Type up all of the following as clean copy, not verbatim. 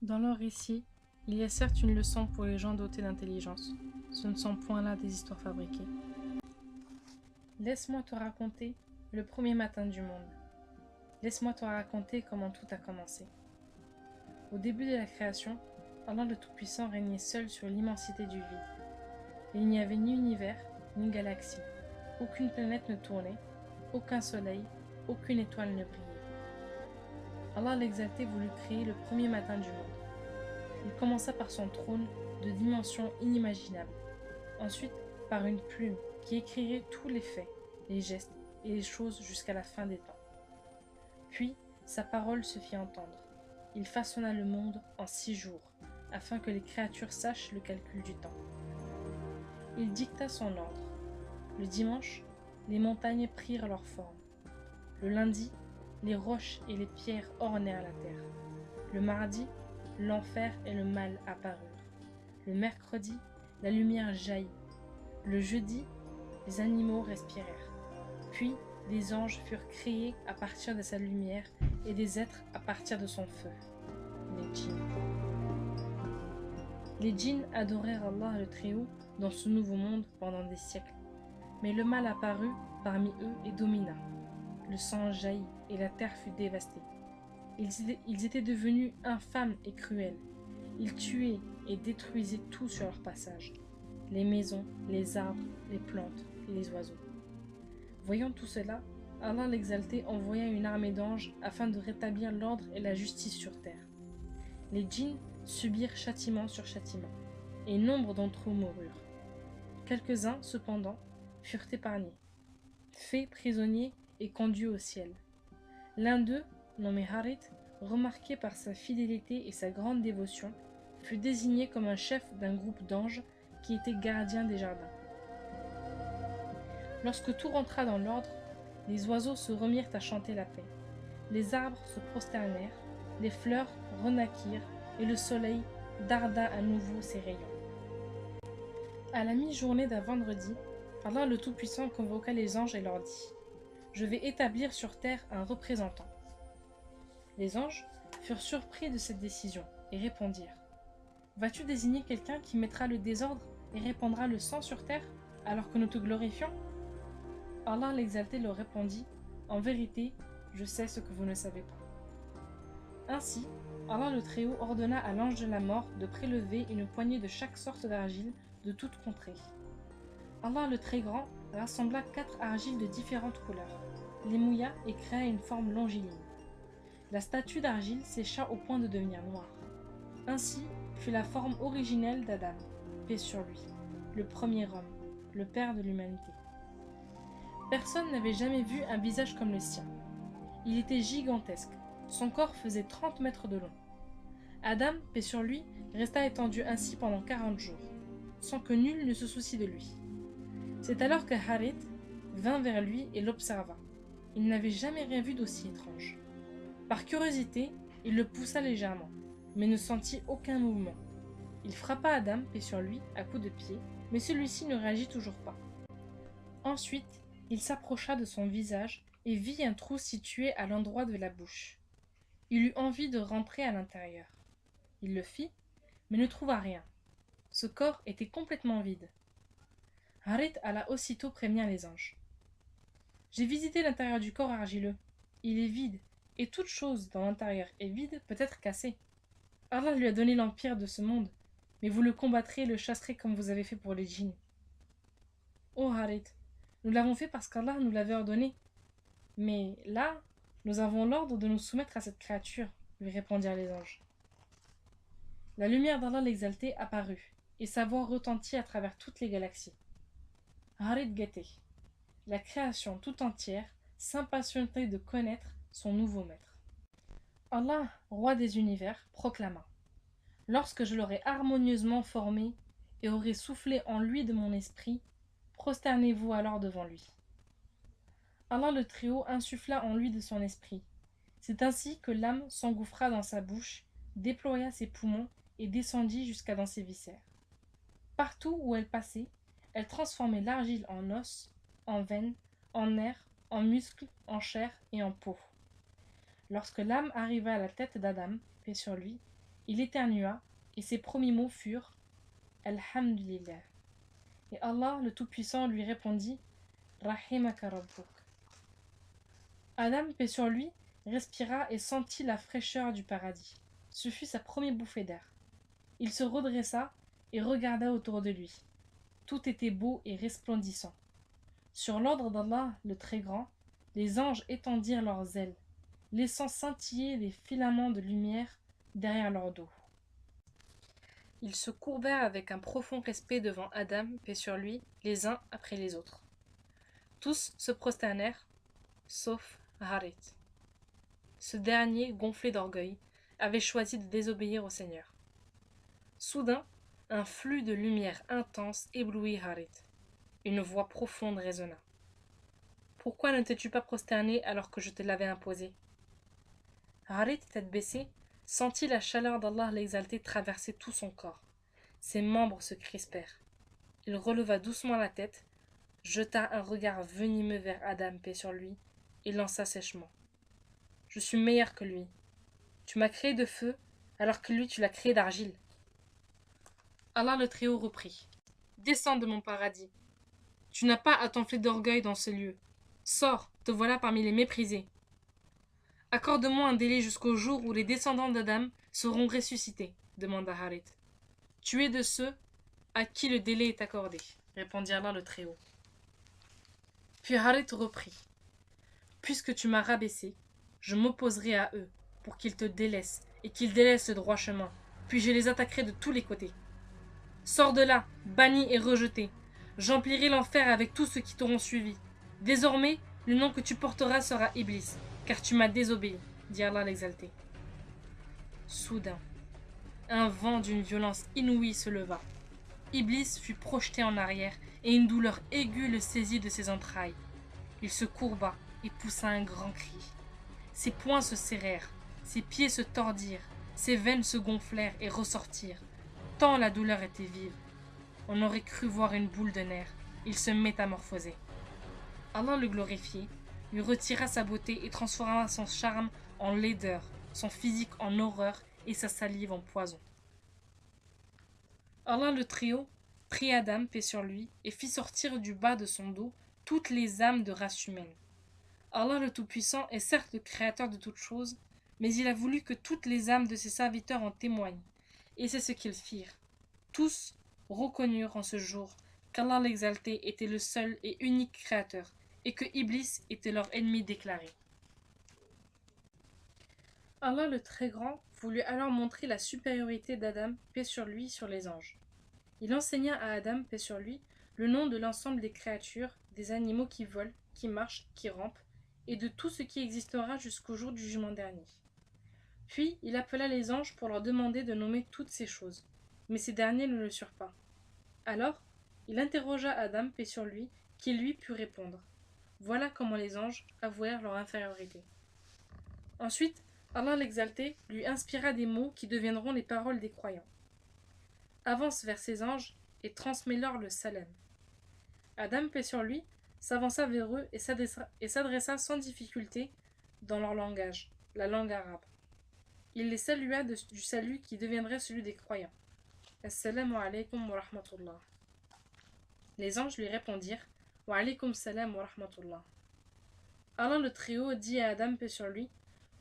Dans leur récit, il y a certes une leçon pour les gens dotés d'intelligence. Ce ne sont point là des histoires fabriquées. Laisse-moi te raconter le premier matin du monde. Laisse-moi te raconter comment tout a commencé. Au début de la création, Allah le Tout-Puissant régnait seul sur l'immensité du vide. Il n'y avait ni univers, ni galaxie. Aucune planète ne tournait, aucun soleil, aucune étoile ne brillait. Allah l'exalté voulut créer le premier matin du monde. Il commença par son trône de dimensions inimaginables. Ensuite, par une plume qui écrirait tous les faits, les gestes et les choses jusqu'à la fin des temps. Puis, sa parole se fit entendre. Il façonna le monde en 6 jours, afin que les créatures sachent le calcul du temps. Il dicta son ordre. Le dimanche, les montagnes prirent leur forme. Le lundi, les roches et les pierres ornèrent la terre. Le mardi, l'enfer et le mal apparurent. Le mercredi, la lumière jaillit. Le jeudi, les animaux respirèrent. Puis, des anges furent créés à partir de sa lumière et des êtres à partir de son feu, les djinns. Les djinns adorèrent Allah le Très-Haut dans ce nouveau monde pendant des siècles. Mais le mal apparut parmi eux et domina. Le sang jaillit et la terre fut dévastée. Ils étaient devenus infâmes et cruels. Ils tuaient et détruisaient tout sur leur passage. Les maisons, les arbres, les plantes et les oiseaux. Voyant tout cela, Allah l'exalté envoya une armée d'anges afin de rétablir l'ordre et la justice sur terre. Les djinns subirent châtiment sur châtiment, et nombre d'entre eux moururent. Quelques-uns, cependant, furent épargnés, faits prisonniers et conduits au ciel. L'un d'eux, nommé Harith, remarqué par sa fidélité et sa grande dévotion, fut désigné comme un chef d'un groupe d'anges qui étaient gardiens des jardins. Lorsque tout rentra dans l'ordre, les oiseaux se remirent à chanter la paix. Les arbres se prosternèrent, les fleurs renaquirent et le soleil darda à nouveau ses rayons. À la mi-journée d'un vendredi, Allah le Tout-Puissant convoqua les anges et leur dit : « Je vais établir sur terre un représentant. » Les anges furent surpris de cette décision et répondirent : « Vas-tu désigner quelqu'un qui mettra le désordre et répandra le sang sur terre alors que nous te glorifions ? » Allah l'exalté leur répondit : « En vérité, je sais ce que vous ne savez pas. » Ainsi, Allah le Très-Haut ordonna à l'ange de la mort de prélever une poignée de chaque sorte d'argile de toute contrée. Allah le Très-Grand rassembla 4 argiles de différentes couleurs, les mouilla et créa une forme longiligne. La statue d'argile sécha au point de devenir noire. Ainsi fut la forme originelle d'Adam, paix sur lui, le premier homme, le père de l'humanité. Personne n'avait jamais vu un visage comme le sien. Il était gigantesque. Son corps faisait 30 mètres de long. Adam, paix sur lui, resta étendu ainsi pendant 40 jours, sans que nul ne se soucie de lui. C'est alors que Harith vint vers lui et l'observa. Il n'avait jamais rien vu d'aussi étrange. Par curiosité, il le poussa légèrement, mais ne sentit aucun mouvement. Il frappa Adam, paix sur lui, à coups de pied, mais celui-ci ne réagit toujours pas. Ensuite, il s'approcha de son visage et vit un trou situé à l'endroit de la bouche. Il eut envie de rentrer à l'intérieur. Il le fit, mais ne trouva rien. Ce corps était complètement vide. Harith alla aussitôt prévenir les anges. « J'ai visité l'intérieur du corps argileux. Il est vide, et toute chose dans l'intérieur est vide peut être cassée. Allah lui a donné l'empire de ce monde, mais vous le combattrez et le chasserez comme vous avez fait pour les djinns. » « Oh Harith, nous l'avons fait parce qu'Allah nous l'avait ordonné. Mais là, nous avons l'ordre de nous soumettre à cette créature, lui répondirent les anges. La lumière d'Allah l'exalté apparut, et sa voix retentit à travers toutes les galaxies. Harith guettait. La création tout entière s'impatientait de connaître son nouveau maître. Allah, roi des univers, proclama : « Lorsque je l'aurai harmonieusement formé et aurai soufflé en lui de mon esprit, prosternez-vous alors devant lui. » Allah le Très-Haut insuffla en lui de son esprit. C'est ainsi que l'âme s'engouffra dans sa bouche, déploya ses poumons et descendit jusqu'à dans ses viscères. Partout où elle passait, elle transformait l'argile en os, en veines, en nerfs, en muscles, en chair et en peau. Lorsque l'âme arriva à la tête d'Adam, paix sur lui, Il éternua, et ses premiers mots furent « Alhamdulillah ». Et Allah, le Tout-Puissant, lui répondit « Rahimaka Rabbuk ». Adam, paix sur lui, respira et sentit la fraîcheur du paradis. Ce fut sa première bouffée d'air. Il se redressa et regarda autour de lui. Tout était beau et resplendissant. Sur l'ordre d'Allah, le Très-Grand, les anges étendirent leurs ailes, laissant scintiller des filaments de lumière derrière leur dos. Ils se courbèrent avec un profond respect devant Adam, paix sur lui, les uns après les autres. Tous se prosternèrent, sauf Harith. Ce dernier, gonflé d'orgueil, avait choisi de désobéir au Seigneur. Soudain, un flux de lumière intense éblouit Harith. Une voix profonde résonna. « Pourquoi ne t'es-tu pas prosterné alors que je te l'avais imposé ?» Harith, tête baissée, sentit la chaleur d'Allah l'exalté traverser tout son corps. Ses membres se crispèrent. Il releva doucement la tête, jeta un regard venimeux vers Adam, paix sur lui, et lança sèchement. « Je suis meilleur que lui. Tu m'as créé de feu, alors que lui tu l'as créé d'argile. » Allah le Très-Haut reprit. « Descends de mon paradis. Tu n'as pas à t'enfler d'orgueil dans ce lieu. Sors, te voilà parmi les méprisés. Accorde-moi un délai jusqu'au jour où les descendants d'Adam seront ressuscités, demanda Harith. Tu es de ceux à qui le délai est accordé, répondit Allah le Très-Haut. Puis Harith reprit. Puisque tu m'as rabaissé, je m'opposerai à eux, pour qu'ils te délaissent, et qu'ils délaissent le droit chemin, puis je les attaquerai de tous les côtés. Sors de là, banni et rejeté. J'emplirai l'enfer avec tous ceux qui t'auront suivi. Désormais, le nom que tu porteras sera Iblis, car tu m'as désobéi, dit Allah l'exalté. Soudain, un vent d'une violence inouïe se leva. Iblis fut projeté en arrière, et une douleur aiguë le saisit de ses entrailles. Il se courba et poussa un grand cri. Ses poings se serrèrent, ses pieds se tordirent, ses veines se gonflèrent et ressortirent. Tant la douleur était vive. On aurait cru voir une boule de nerfs. Il se métamorphosait. Allah le glorifié, lui retira sa beauté et transforma son charme en laideur, son physique en horreur et sa salive en poison. Allah le Très-Haut prit Adam, paix sur lui, et fit sortir du bas de son dos toutes les âmes de race humaine. Allah le Tout-Puissant est certes le créateur de toutes choses, mais il a voulu que toutes les âmes de ses serviteurs en témoignent, et c'est ce qu'ils firent. Tous reconnurent en ce jour qu'Allah l'exalté était le seul et unique créateur, et que Iblis était leur ennemi déclaré. Allah le Très-Grand voulut alors montrer la supériorité d'Adam, paix sur lui, sur les anges. Il enseigna à Adam, paix sur lui, le nom de l'ensemble des créatures, des animaux qui volent, qui marchent, qui rampent, et de tout ce qui existera jusqu'au jour du jugement dernier. Puis il appela les anges pour leur demander de nommer toutes ces choses, mais ces derniers ne le surent pas. Alors, il interrogea Adam, paix sur lui, qui lui put répondre. Voilà comment les anges avouèrent leur infériorité. Ensuite, Allah l'exalté lui inspira des mots qui deviendront les paroles des croyants. Avance vers ces anges et transmets-leur le salam. Adam, paix sur lui, s'avança vers eux et s'adressa sans difficulté dans leur langage, la langue arabe. Il les salua du salut qui deviendrait celui des croyants. Assalamu alaykum wa rahmatullah. Les anges lui répondirent Wa alaykum salam wa rahmatullah. Allah le Très-Haut dit à Adam, paix sur lui,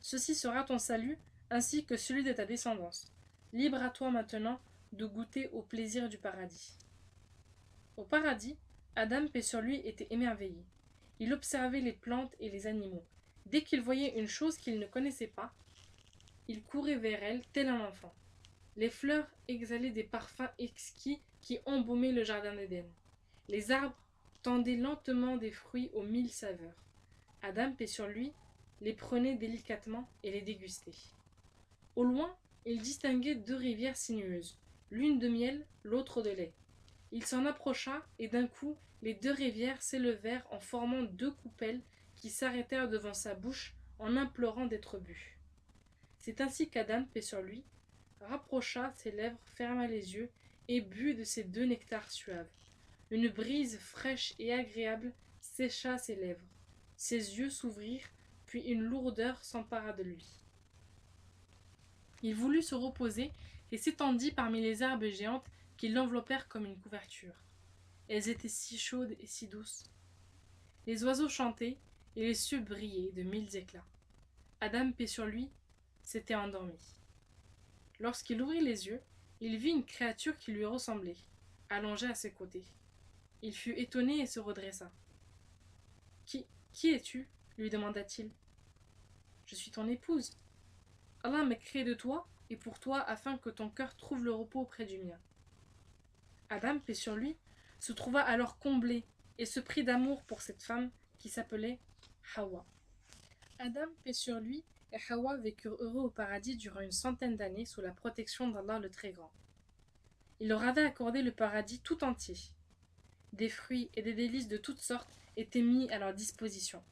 ceci sera ton salut ainsi que celui de ta descendance. Libre à toi maintenant de goûter au plaisir du paradis. Au paradis, Adam, paix sur lui, était émerveillé. Il observait les plantes et les animaux. Dès qu'il voyait une chose qu'il ne connaissait pas, il courait vers elle tel un enfant. Les fleurs exhalaient des parfums exquis qui embaumaient le jardin d'Éden. Les arbres tendaient lentement des fruits aux 1000 saveurs. Adam, paix sur lui, les prenait délicatement et les dégustait. Au loin, il distinguait 2 rivières sinueuses, l'une de miel, l'autre de lait. Il s'en approcha et d'un coup, les 2 rivières s'élevèrent en formant 2 coupelles qui s'arrêtèrent devant sa bouche en implorant d'être bues. C'est ainsi qu'Adam, paix sur lui, rapprocha ses lèvres, ferma les yeux et but de ces 2 nectars suaves. Une brise fraîche et agréable sécha ses lèvres. Ses yeux s'ouvrirent, puis une lourdeur s'empara de lui. Il voulut se reposer et s'étendit parmi les herbes géantes qui l'enveloppèrent comme une couverture. Elles étaient si chaudes et si douces. Les oiseaux chantaient et les cieux brillaient de mille éclats. Adam, paix sur lui, s'était endormi. Lorsqu'il ouvrit les yeux, il vit une créature qui lui ressemblait, allongée à ses côtés. Il fut étonné et se redressa. Qui es-tu lui demanda-t-il. Je suis ton épouse. Allah m'a créé de toi et pour toi afin que ton cœur trouve le repos auprès du mien. Adam, paix sur lui, se trouva alors comblé et se prit d'amour pour cette femme qui s'appelait Hawa. Adam, paix sur lui, et Hawa vécurent heureux au paradis durant une centaine d'années sous la protection d'Allah le Très-Grand. Il leur avait accordé le paradis tout entier. Des fruits et des délices de toutes sortes étaient mis à leur disposition,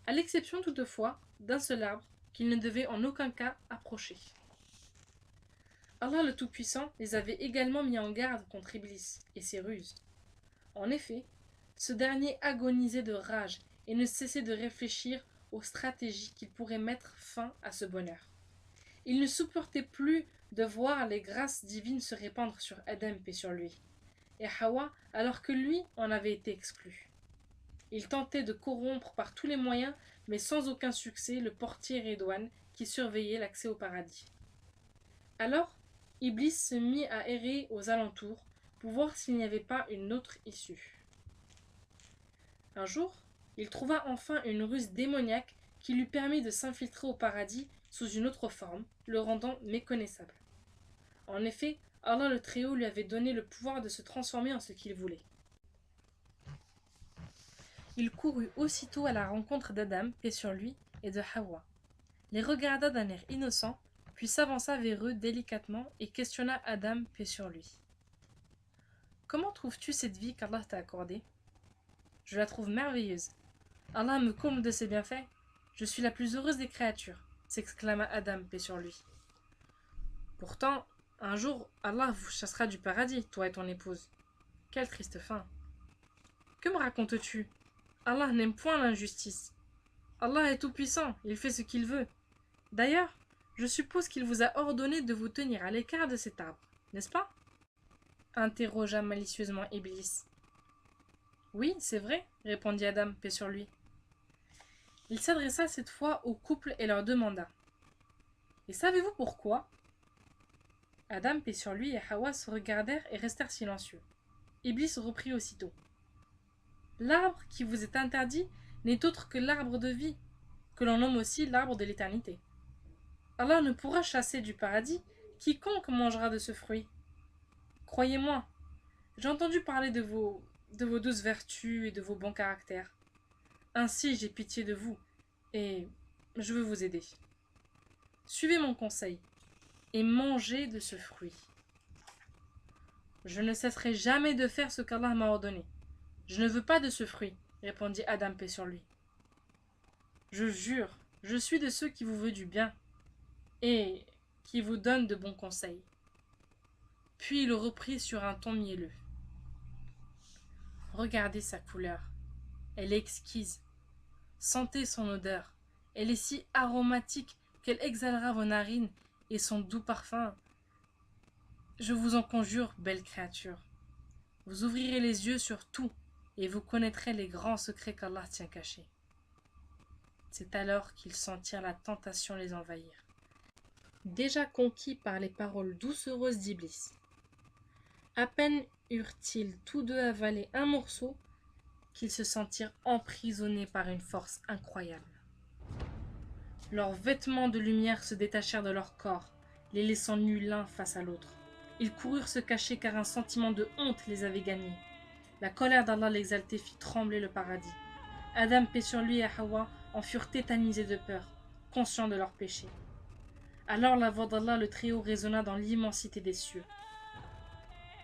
à l'exception toutefois d'un seul arbre qu'ils ne devaient en aucun cas approcher. Allah le Tout-Puissant les avait également mis en garde contre Iblis et ses ruses. En effet, ce dernier agonisait de rage et ne cessait de réfléchir aux stratégies qu'il pourrait mettre fin à ce bonheur. Il ne supportait plus de voir les grâces divines se répandre sur Adam et sur lui, et Hawa alors que lui en avait été exclu. Il tentait de corrompre par tous les moyens, mais sans aucun succès, le portier Redouane qui surveillait l'accès au paradis. Alors, Iblis se mit à errer aux alentours pour voir s'il n'y avait pas une autre issue. Un jour, il trouva enfin une ruse démoniaque qui lui permit de s'infiltrer au paradis sous une autre forme, le rendant méconnaissable. En effet, Allah le Très-Haut lui avait donné le pouvoir de se transformer en ce qu'il voulait. Il courut aussitôt à la rencontre d'Adam, paix sur lui, et de Hawa, les regarda d'un air innocent, puis s'avança vers eux délicatement et questionna Adam, paix sur lui. « Comment trouves-tu cette vie qu'Allah t'a accordée ?»« Je la trouve merveilleuse. Allah me comble de ses bienfaits. Je suis la plus heureuse des créatures, » s'exclama Adam, paix sur lui. « Pourtant, un jour, Allah vous chassera du paradis, toi et ton épouse. Quelle triste fin. Que me racontes-tu ? Allah n'aime point l'injustice. Allah est tout-puissant, il fait ce qu'il veut. D'ailleurs, je suppose qu'il vous a ordonné de vous tenir à l'écart de cet arbre, n'est-ce pas ? Interrogea malicieusement Iblis. Oui, c'est vrai, répondit Adam, paix sur lui. Il s'adressa cette fois au couple et leur demanda. Et savez-vous pourquoi ? Adam, paix sur lui, et Hawa se regardèrent et restèrent silencieux. Iblis reprit aussitôt. L'arbre qui vous est interdit n'est autre que l'arbre de vie, que l'on nomme aussi l'arbre de l'éternité. Allah ne pourra chasser du paradis quiconque mangera de ce fruit. Croyez-moi, j'ai entendu parler de vos douces vertus et de vos bons caractères. Ainsi j'ai pitié de vous, et je veux vous aider. Suivez mon conseil, et mangez de ce fruit. Je ne cesserai jamais de faire ce qu'Allah m'a ordonné. Je ne veux pas de ce fruit, répondit Adam, paix sur lui. Je jure, je suis de ceux qui vous veulent du bien, et qui vous donnent de bons conseils. Puis il reprit sur un ton mielleux. Regardez sa couleur, elle est exquise. Sentez son odeur, elle est si aromatique qu'elle exhalera vos narines et son doux parfum. Je vous en conjure, belle créature. Vous ouvrirez les yeux sur tout et vous connaîtrez les grands secrets qu'Allah tient cachés. C'est alors qu'ils sentirent la tentation les envahir, déjà conquis par les paroles doucereuses d'Iblis. À peine eurent-ils tous deux avalé un morceau qu'ils se sentirent emprisonnés par une force incroyable. Leurs vêtements de lumière se détachèrent de leur corps, les laissant nus l'un face à l'autre. Ils coururent se cacher car un sentiment de honte les avait gagnés. La colère d'Allah l'exalté fit trembler le paradis. Adam, paix sur lui, et Hawa en furent tétanisés de peur, conscients de leurs péchés. Alors la voix d'Allah le Très-Haut résonna dans l'immensité des cieux.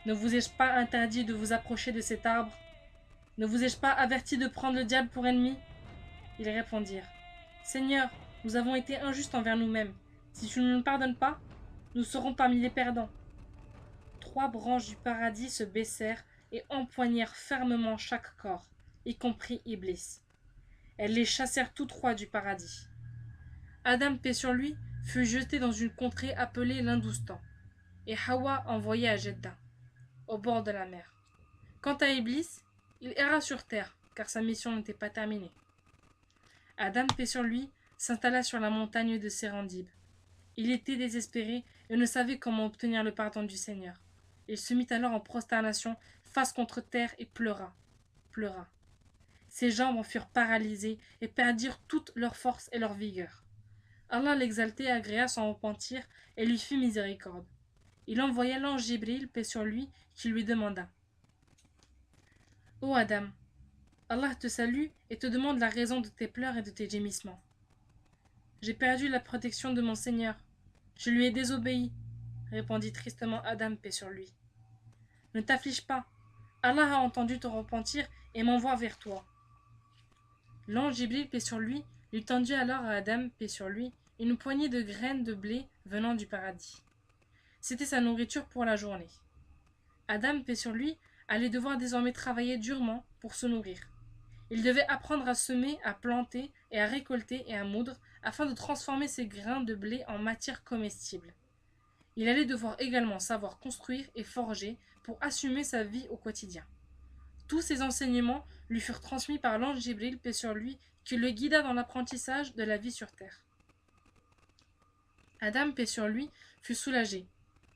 Ne vous ai-je pas interdit de vous approcher de cet arbre ? Ne vous ai-je pas averti de prendre le diable pour ennemi ? Ils répondirent. Seigneur, nous avons été injustes envers nous-mêmes. Si tu ne nous pardonnes pas, nous serons parmi les perdants. 3 branches du paradis se baissèrent et empoignèrent fermement chaque corps, y compris Iblis. Elles les chassèrent tous 3 du paradis. Adam, paix sur lui, fut jeté dans une contrée appelée l'Hindoustan, et Hawa envoyé à Jeddah, au bord de la mer. Quant à Iblis, il erra sur terre, car sa mission n'était pas terminée. Adam, paix sur lui, s'installa sur la montagne de Serendib. Il était désespéré et ne savait comment obtenir le pardon du Seigneur. Il se mit alors en prosternation, face contre terre, et pleura. Ses jambes en furent paralysées et perdirent toute leur force et leur vigueur. Allah l'exalté agréa son repentir et lui fit miséricorde. Il envoya l'ange Jibril, paix sur lui, qui lui demanda: Ô Adam, Allah te salue et te demande la raison de tes pleurs et de tes gémissements. J'ai perdu la protection de mon Seigneur. Je lui ai désobéi, répondit tristement Adam, paix sur lui. Ne t'afflige pas. Allah a entendu ton repentir et m'envoie vers toi. L'ange Jibril, paix sur lui, lui tendit alors à Adam, paix sur lui, une poignée de graines de blé venant du paradis. C'était sa nourriture pour la journée. Adam, paix sur lui, allait devoir désormais travailler durement pour se nourrir. Il devait apprendre à semer, à planter et à récolter et à moudre afin de transformer ces grains de blé en matière comestible. Il allait devoir également savoir construire et forger pour assumer sa vie au quotidien. Tous ces enseignements lui furent transmis par l'ange Jibril, paix sur lui, qui le guida dans l'apprentissage de la vie sur terre. Adam, paix sur lui, fut soulagé.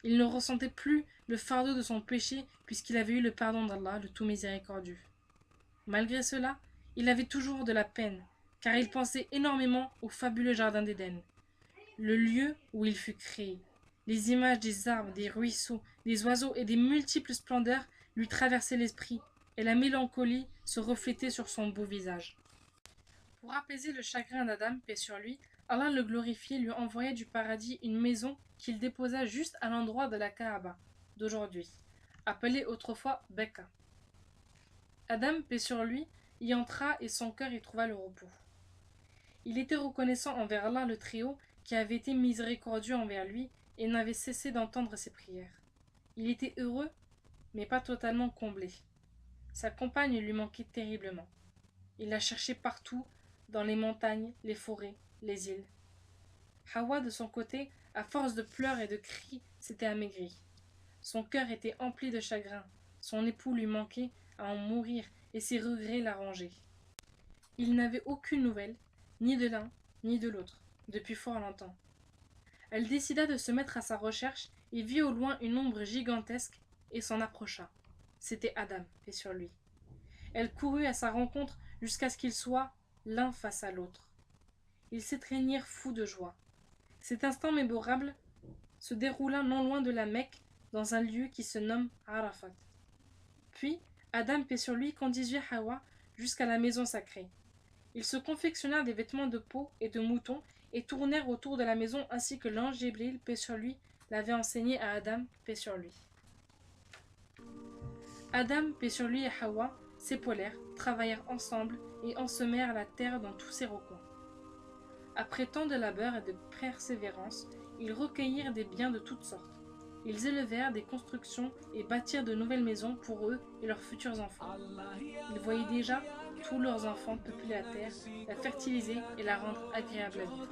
Il ne ressentait plus le fardeau de son péché puisqu'il avait eu le pardon d'Allah, le tout miséricordieux. Malgré cela, il avait toujours de la peine, car il pensait énormément au fabuleux jardin d'Éden, le lieu où il fut créé. Les images des arbres, des ruisseaux, des oiseaux et des multiples splendeurs lui traversaient l'esprit, et la mélancolie se reflétait sur son beau visage. Pour apaiser le chagrin d'Adam, paix sur lui, Allah le glorifié lui envoya du paradis une maison qu'il déposa juste à l'endroit de la Kaaba d'aujourd'hui, appelée autrefois Bekka. Adam, paix sur lui, y entra et son cœur y trouva le repos. Il était reconnaissant envers Allah le Très-Haut qui avait été miséricordieux envers lui et n'avait cessé d'entendre ses prières. Il était heureux, mais pas totalement comblé. Sa compagne lui manquait terriblement. Il la cherchait partout, dans les montagnes, les forêts, les îles. Hawa, de son côté, à force de pleurs et de cris, s'était amaigrie. Son cœur était empli de chagrin. Son époux lui manquait à en mourir et ses regrets la rongeaient. Il n'avait aucune nouvelle, ni de l'un, ni de l'autre, depuis fort longtemps. Elle décida de se mettre à sa recherche et vit au loin une ombre gigantesque et s'en approcha. C'était Adam, paix sur lui. Elle courut à sa rencontre jusqu'à ce qu'ils soient l'un face à l'autre. Ils s'étreignirent fous de joie. Cet instant mémorable se déroula non loin de la Mecque, dans un lieu qui se nomme Arafat. Puis, Adam, paix sur lui, conduisit Hawa jusqu'à la maison sacrée. Ils se confectionnèrent des vêtements de peau et de mouton et tournèrent autour de la maison ainsi que l'ange Jibril, paix sur lui, l'avait enseigné à Adam, paix sur lui. Adam, paix sur lui, et Hawa s'épaulèrent, travaillèrent ensemble et ensemèrent la terre dans tous ses recoins. Après tant de labeur et de persévérance, ils recueillirent des biens de toutes sortes. Ils élevèrent des constructions et bâtirent de nouvelles maisons pour eux et leurs futurs enfants. Ils voyaient déjà tous leurs enfants peupler la terre, la fertiliser et la rendre agréable à vivre.